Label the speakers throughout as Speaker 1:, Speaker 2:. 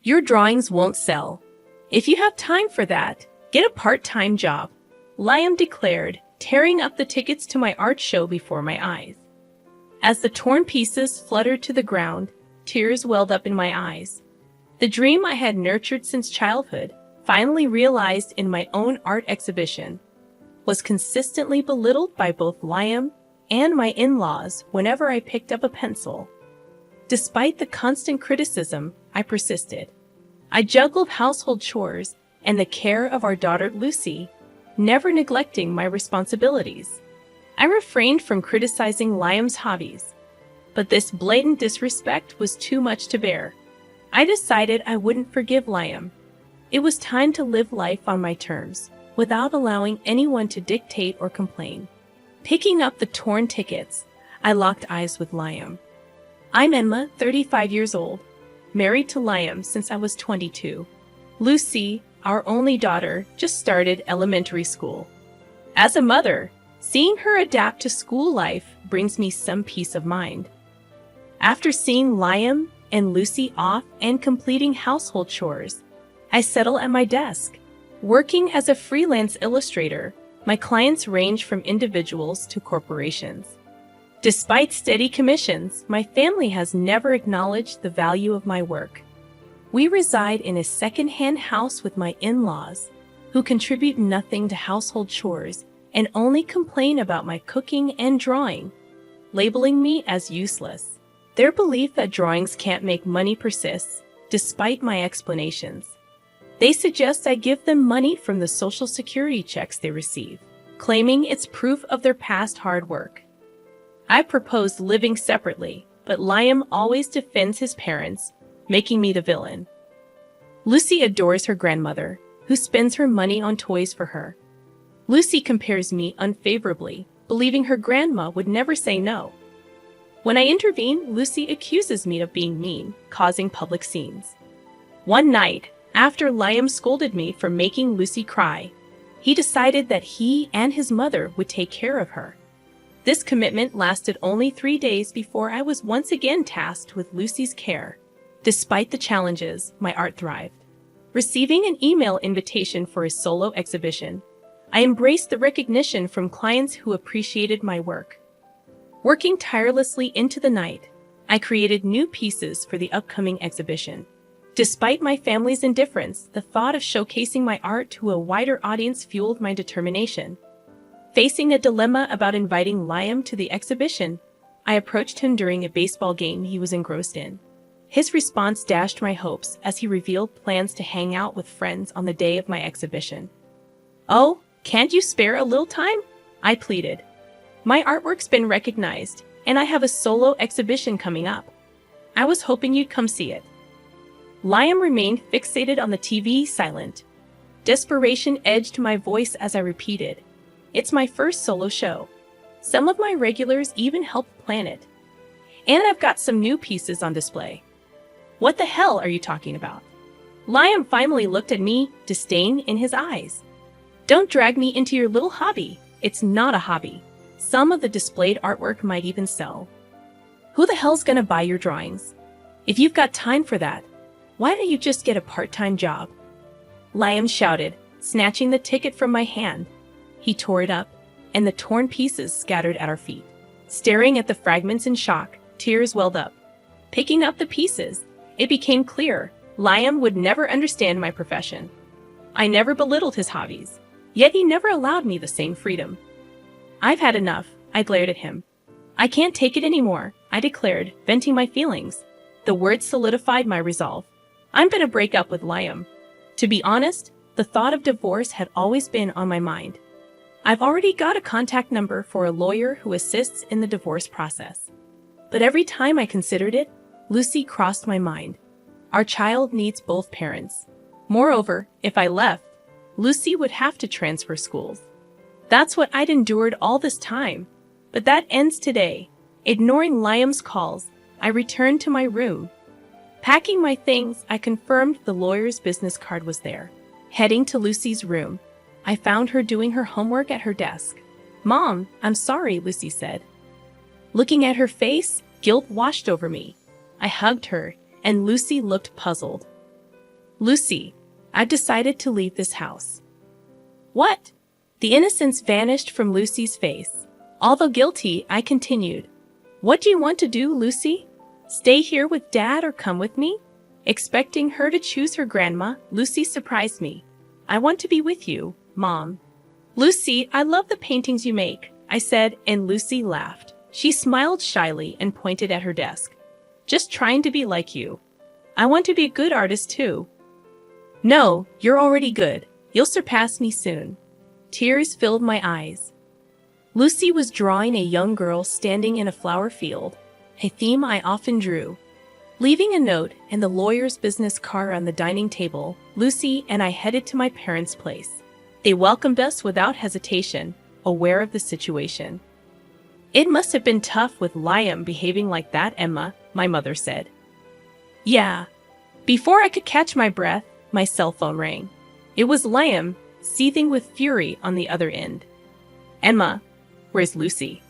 Speaker 1: Your drawings won't sell. If you have time for that, get a part-time job, Liam declared, tearing up the tickets to my art show before my eyes. As the torn pieces fluttered to the ground, tears welled up in my eyes. The dream I had nurtured since childhood, finally realized in my own art exhibition, was consistently belittled by both Liam and my in-laws whenever I picked up a pencil. Despite the constant criticism, I persisted. I juggled household chores and the care of our daughter Lucy, never neglecting my responsibilities. I refrained from criticizing Liam's hobbies, but this blatant disrespect was too much to bear. I decided I wouldn't forgive Liam. It was time to live life on my terms, without allowing anyone to dictate or complain. Picking up the torn tickets, I locked eyes with Liam. I'm Emma, 35 years old, married to Liam since I was 22. Lucy, our only daughter, just started elementary school. As a mother, seeing her adapt to school life brings me some peace of mind. After seeing Liam and Lucy off and completing household chores, I settle at my desk. Working as a freelance illustrator, my clients range from individuals to corporations. Despite steady commissions, my family has never acknowledged the value of my work. We reside in a second-hand house with my in-laws, who contribute nothing to household chores and only complain about my cooking and drawing, labeling me as useless. Their belief that drawings can't make money persists, despite my explanations. They suggest I give them money from the Social Security checks they receive, claiming it's proof of their past hard work. I proposed living separately, but Liam always defends his parents, making me the villain. Lucy adores her grandmother, who spends her money on toys for her. Lucy compares me unfavorably, believing her grandma would never say no. When I intervene, Lucy accuses me of being mean, causing public scenes. One night, after Liam scolded me for making Lucy cry, he decided that he and his mother would take care of her. This commitment lasted only 3 days before I was once again tasked with Lucy's care. Despite the challenges, my art thrived. Receiving an email invitation for a solo exhibition, I embraced the recognition from clients who appreciated my work. Working tirelessly into the night, I created new pieces for the upcoming exhibition. Despite my family's indifference, the thought of showcasing my art to a wider audience fueled my determination. Facing a dilemma about inviting Liam to the exhibition, I approached him during a baseball game he was engrossed in. His response dashed my hopes as he revealed plans to hang out with friends on the day of my exhibition. "Oh, can't you spare a little time?" I pleaded. "My artwork's been recognized, and I have a solo exhibition coming up. I was hoping you'd come see it." Liam remained fixated on the TV, silent. Desperation edged my voice as I repeated, "It's my first solo show. Some of my regulars even helped plan it. And I've got some new pieces on display." "What the hell are you talking about?" Liam finally looked at me, disdain in his eyes. "Don't drag me into your little hobby. It's not a hobby. Some of the displayed artwork might even sell. Who the hell's gonna buy your drawings? If you've got time for that, why don't you just get a part-time job?" Liam shouted, snatching the ticket from my hand. He tore it up, and the torn pieces scattered at our feet. Staring at the fragments in shock, tears welled up. Picking up the pieces, it became clear Liam would never understand my profession. I never belittled his hobbies, yet he never allowed me the same freedom. "I've had enough," I glared at him. "I can't take it anymore," I declared, venting my feelings. The words solidified my resolve. I'm gonna break up with Liam. To be honest, the thought of divorce had always been on my mind. I've already got a contact number for a lawyer who assists in the divorce process. But every time I considered it, Lucy crossed my mind. Our child needs both parents. Moreover, if I left, Lucy would have to transfer schools. That's what I'd endured all this time. But that ends today. Ignoring Liam's calls, I returned to my room. Packing my things, I confirmed the lawyer's business card was there. Heading to Lucy's room, I found her doing her homework at her desk. "Mom, I'm sorry," Lucy said. Looking at her face, guilt washed over me. I hugged her, and Lucy looked puzzled. Lucy, I've decided to leave this house. What? The innocence vanished from Lucy's face. Although guilty, I continued. What do you want to do, Lucy? Stay here with Dad or come with me? Expecting her to choose her grandma, Lucy surprised me. I want to be with you, Mom. Lucy, I love the paintings you make, I said, and Lucy laughed. She smiled shyly and pointed at her desk. Just trying to be like you. I want to be a good artist too. No, you're already good. You'll surpass me soon. Tears filled my eyes. Lucy was drawing a young girl standing in a flower field, a theme I often drew. Leaving a note and the lawyer's business card on the dining table, Lucy and I headed to my parents' place. They welcomed us without hesitation, aware of the situation. It must have been tough with Liam behaving like that, Emma, my mother said. Yeah. Before I could catch my breath, my cell phone rang. It was Liam, seething with fury on the other end. Emma, where's Lucy?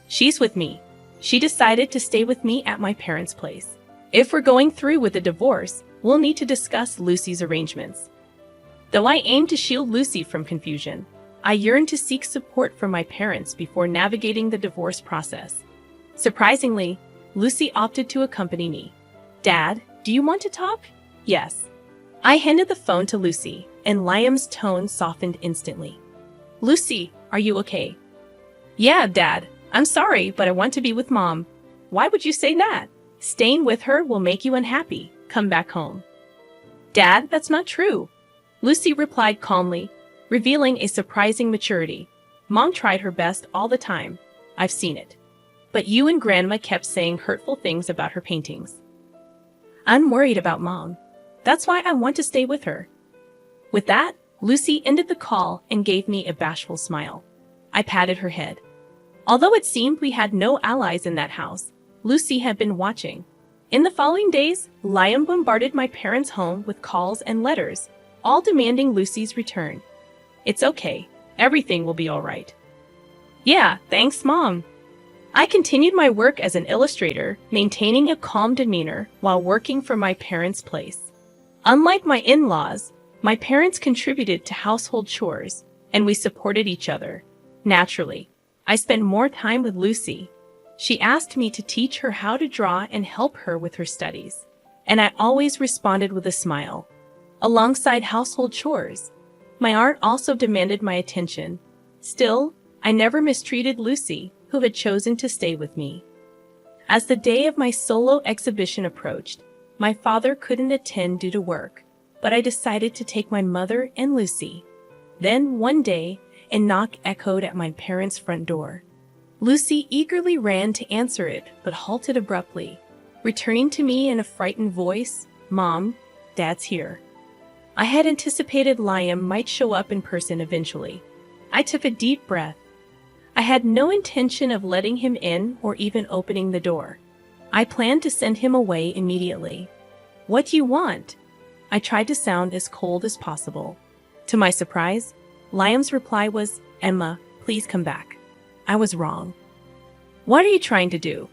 Speaker 1: She's with me. She decided to stay with me at my parents' place. If we're going through with the divorce, we'll need to discuss Lucy's arrangements. Though I aimed to shield Lucy from confusion, I yearned to seek support from my parents before navigating the divorce process. Surprisingly, Lucy opted to accompany me. Dad, do you want to talk? Yes. I handed the phone to Lucy, and Liam's tone softened instantly. Lucy, are you okay? Yeah, Dad. I'm sorry, but I want to be with Mom. Why would you say that? Staying with her will make you unhappy. Come back home. Dad, that's not true. Lucy replied calmly, revealing a surprising maturity. Mom tried her best all the time. I've seen it. But you and Grandma kept saying hurtful things about her paintings. I'm worried about Mom. That's why I want to stay with her. With that, Lucy ended the call and gave me a bashful smile. I patted her head. Although it seemed we had no allies in that house, Lucy had been watching. In the following days, Liam bombarded my parents' home with calls and letters, all demanding Lucy's return. It's okay. Everything will be all right. Yeah, thanks, Mom. I continued my work as an illustrator, maintaining a calm demeanor while working for my parents' place. Unlike my in-laws, my parents contributed to household chores, and we supported each other. Naturally, I spent more time with Lucy. She asked me to teach her how to draw and help her with her studies, and I always responded with a smile. Alongside household chores, my art also demanded my attention. Still, I never mistreated Lucy, who had chosen to stay with me. As the day of my solo exhibition approached, my father couldn't attend due to work, but I decided to take my mother and Lucy. Then, one day, a knock echoed at my parents' front door. Lucy eagerly ran to answer it, but halted abruptly, returning to me in a frightened voice, Mom, Dad's here. I had anticipated Liam might show up in person eventually. I took a deep breath. I had no intention of letting him in or even opening the door. I planned to send him away immediately. What do you want? I tried to sound as cold as possible. To my surprise, Liam's reply was, Emma, please come back. I was wrong. What are you trying to do?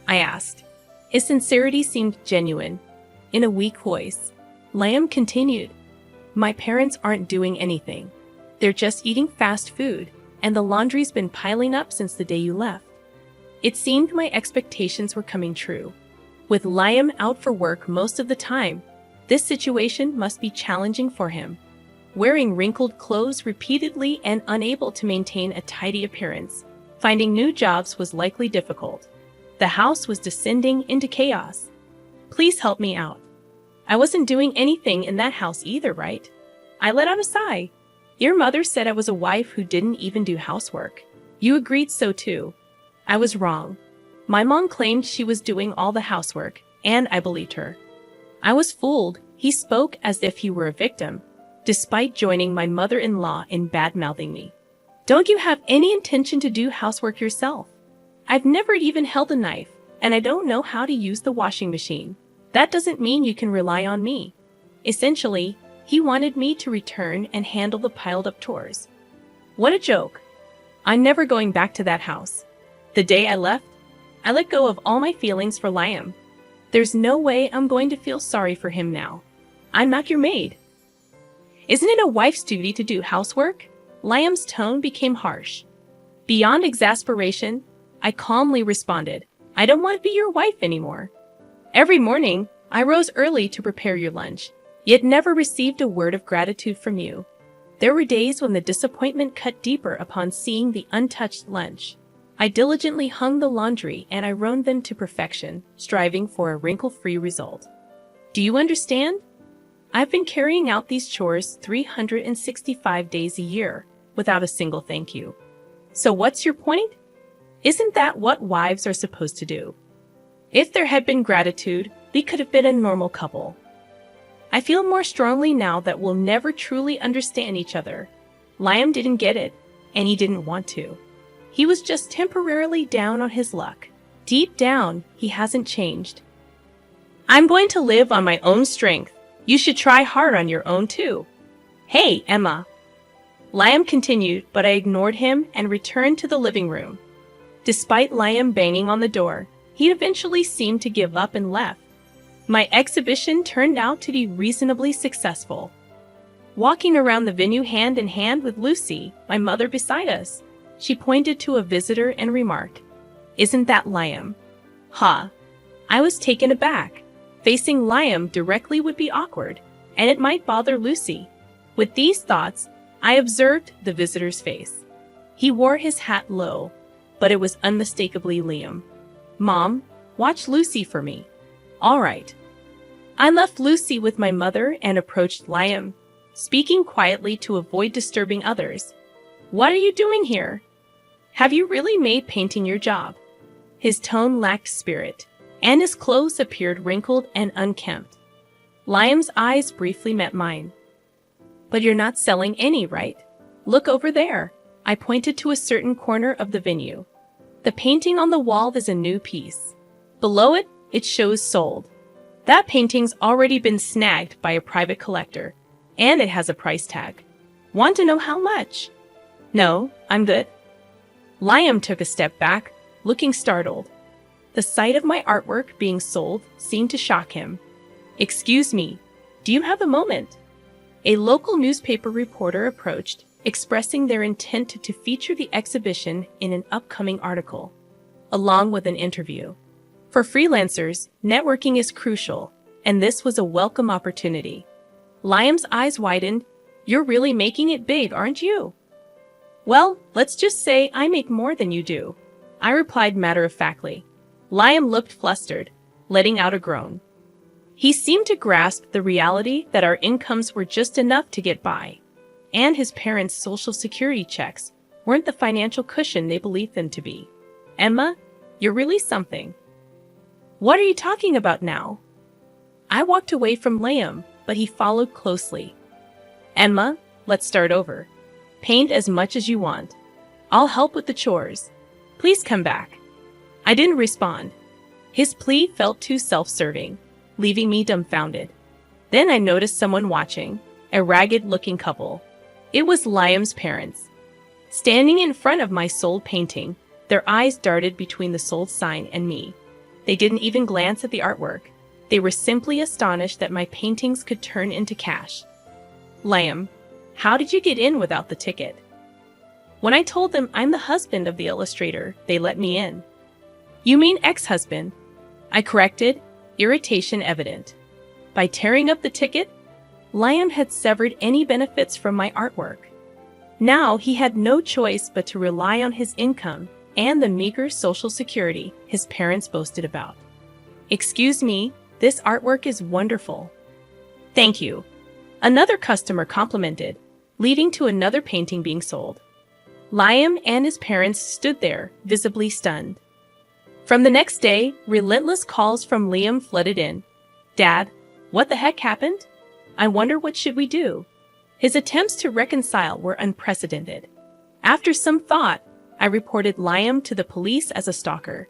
Speaker 1: I asked. His sincerity seemed genuine. In a weak voice, Liam continued, My parents aren't doing anything. They're just eating fast food, and the laundry's been piling up since the day you left. It seemed my expectations were coming true. With Liam out for work most of the time, this situation must be challenging for him. Wearing wrinkled clothes repeatedly and unable to maintain a tidy appearance, finding new jobs was likely difficult. The house was descending into chaos. Please help me out. I wasn't doing anything in that house either, right? I let out a sigh. Your mother said I was a wife who didn't even do housework. You agreed so too. I was wrong. My mom claimed she was doing all the housework, and I believed her. I was fooled. He spoke as if he were a victim, despite joining my mother-in-law in bad-mouthing me. Don't you have any intention to do housework yourself? I've never even held a knife, and I don't know how to use the washing machine. That doesn't mean you can rely on me. Essentially, he wanted me to return and handle the piled-up chores. What a joke. I'm never going back to that house. The day I left, I let go of all my feelings for Liam. There's no way I'm going to feel sorry for him now. I'm not your maid. Isn't it a wife's duty to do housework? Liam's tone became harsh. Beyond exasperation, I calmly responded, I don't want to be your wife anymore. Every morning, I rose early to prepare your lunch, yet never received a word of gratitude from you. There were days when the disappointment cut deeper upon seeing the untouched lunch. I diligently hung the laundry and I ironed them to perfection, striving for a wrinkle-free result. Do you understand? I've been carrying out these chores 365 days a year, without a single thank you. So what's your point? Isn't that what wives are supposed to do? If there had been gratitude, we could have been a normal couple. I feel more strongly now that we'll never truly understand each other. Liam didn't get it, and he didn't want to. He was just temporarily down on his luck. Deep down, he hasn't changed. I'm going to live on my own strength. You should try hard on your own too. Hey, Emma. Liam continued, but I ignored him and returned to the living room. Despite Liam banging on the door, he eventually seemed to give up and left. My exhibition turned out to be reasonably successful. Walking around the venue hand in hand with Lucy, my mother beside us, she pointed to a visitor and remarked, Isn't that Liam? Ha! I was taken aback. Facing Liam directly would be awkward, and it might bother Lucy. With these thoughts, I observed the visitor's face. He wore his hat low, but it was unmistakably Liam. Mom, watch Lucy for me. All right. I left Lucy with my mother and approached Liam, speaking quietly to avoid disturbing others. What are you doing here? Have you really made painting your job? His tone lacked spirit, and his clothes appeared wrinkled and unkempt. Liam's eyes briefly met mine. But you're not selling any, right? Look over there. I pointed to a certain corner of the venue. The painting on the wall is a new piece. Below it, it shows sold. That painting's already been snagged by a private collector, and it has a price tag. Want to know how much? No, I'm good. Liam took a step back, looking startled. The sight of my artwork being sold seemed to shock him. Excuse me, do you have a moment? A local newspaper reporter approached, expressing their intent to feature the exhibition in an upcoming article, along with an interview. For freelancers, networking is crucial, and this was a welcome opportunity. Liam's eyes widened. You're really making it big, aren't you? Well, let's just say I make more than you do, I replied matter-of-factly. Liam looked flustered, letting out a groan. He seemed to grasp the reality that our incomes were just enough to get by, and his parents' social security checks weren't the financial cushion they believed them to be. Emma, you're really something. What are you talking about now? I walked away from Liam, but he followed closely. Emma, let's start over. Paint as much as you want. I'll help with the chores. Please come back. I didn't respond. His plea felt too self-serving, leaving me dumbfounded. Then I noticed someone watching, a ragged-looking couple. It was Liam's parents. Standing in front of my sold painting, their eyes darted between the sold sign and me. They didn't even glance at the artwork. They were simply astonished that my paintings could turn into cash. Liam, how did you get in without the ticket? When I told them I'm the husband of the illustrator, they let me in. You mean ex-husband? I corrected, irritation evident. By tearing up the ticket, Liam had severed any benefits from my artwork. Now he had no choice but to rely on his income and the meager social security his parents boasted about. Excuse me, this artwork is wonderful. Thank you. Another customer complimented, leading to another painting being sold. Liam and his parents stood there, visibly stunned. From the next day, relentless calls from Liam flooded in. Dad, what the heck happened? I wonder what should we do? His attempts to reconcile were unprecedented. After some thought, I reported Liam to the police as a stalker.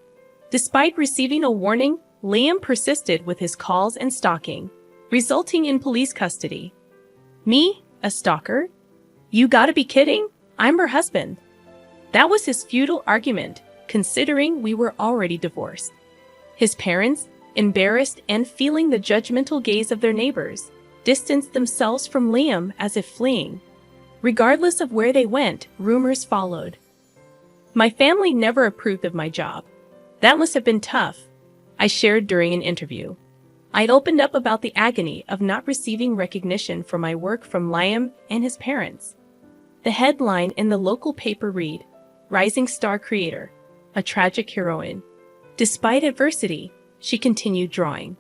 Speaker 1: Despite receiving a warning, Liam persisted with his calls and stalking, resulting in police custody. Me? A stalker? You gotta be kidding? I'm her husband. That was his futile argument, considering we were already divorced. His parents, embarrassed and feeling the judgmental gaze of their neighbors, distanced themselves from Liam as if fleeing. Regardless of where they went, rumors followed. My family never approved of my job. That must have been tough, I shared during an interview. I'd opened up about the agony of not receiving recognition for my work from Liam and his parents. The headline in the local paper read, "Rising Star Creator, a Tragic Heroine." Despite adversity, she continued drawing.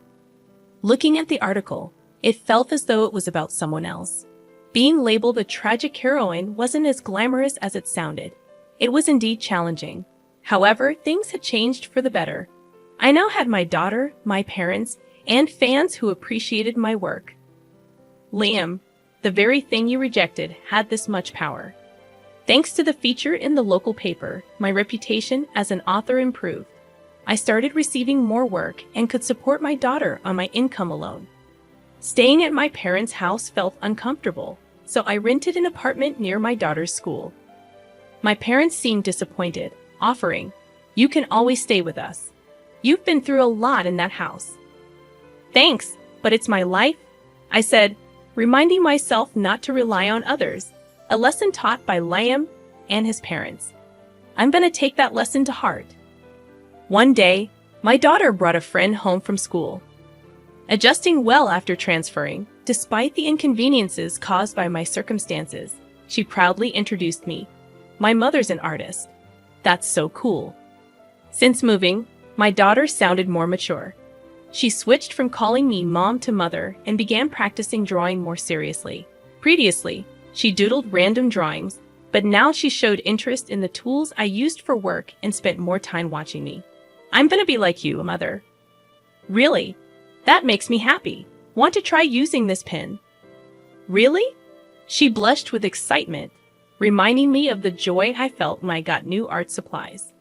Speaker 1: Looking at the article, it felt as though it was about someone else. Being labeled a tragic heroine wasn't as glamorous as it sounded. It was indeed challenging. However, things had changed for the better. I now had my daughter, my parents, and fans who appreciated my work. Liam, the very thing you rejected, had this much power. Thanks to the feature in the local paper, my reputation as an author improved. I started receiving more work and could support my daughter on my income alone. Staying at my parents' house felt uncomfortable, so I rented an apartment near my daughter's school. My parents seemed disappointed, offering, "You can always stay with us. You've been through a lot in that house." "Thanks, but it's my life," I said, reminding myself not to rely on others, a lesson taught by Liam and his parents. I'm going to take that lesson to heart. One day, my daughter brought a friend home from school. Adjusting well after transferring, despite the inconveniences caused by my circumstances, she proudly introduced me. "My mother's an artist." "That's so cool." Since moving, my daughter sounded more mature. She switched from calling me mom to mother and began practicing drawing more seriously. Previously, she doodled random drawings, but now she showed interest in the tools I used for work and spent more time watching me. "I'm gonna be like you, mother." "Really? That makes me happy. Want to try using this pen?" "Really?" She blushed with excitement, reminding me of the joy I felt when I got new art supplies.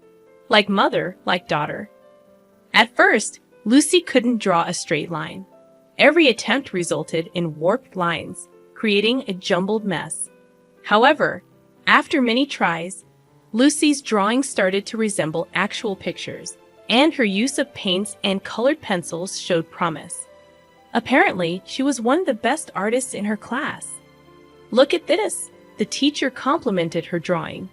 Speaker 1: Like mother, like daughter. At first, Lucy couldn't draw a straight line. Every attempt resulted in warped lines, creating a jumbled mess. However, after many tries, Lucy's drawings started to resemble actual pictures, and her use of paints and colored pencils showed promise. Apparently, she was one of the best artists in her class. "Look at this," the teacher complimented her drawing.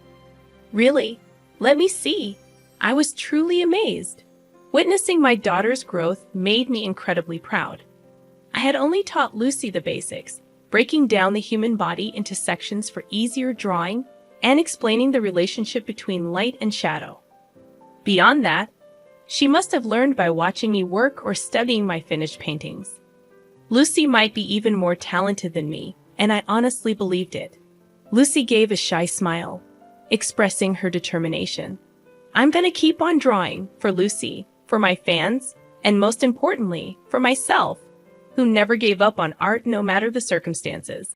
Speaker 1: "Really? Let me see." I was truly amazed. Witnessing my daughter's growth made me incredibly proud. I had only taught Lucy the basics, breaking down the human body into sections for easier drawing and explaining the relationship between light and shadow. Beyond that, she must have learned by watching me work or studying my finished paintings. Lucy might be even more talented than me, and I honestly believed it. Lucy gave a shy smile, expressing her determination. I'm gonna keep on drawing for Lucy, for my fans, and most importantly, for myself, who never gave up on art no matter the circumstances.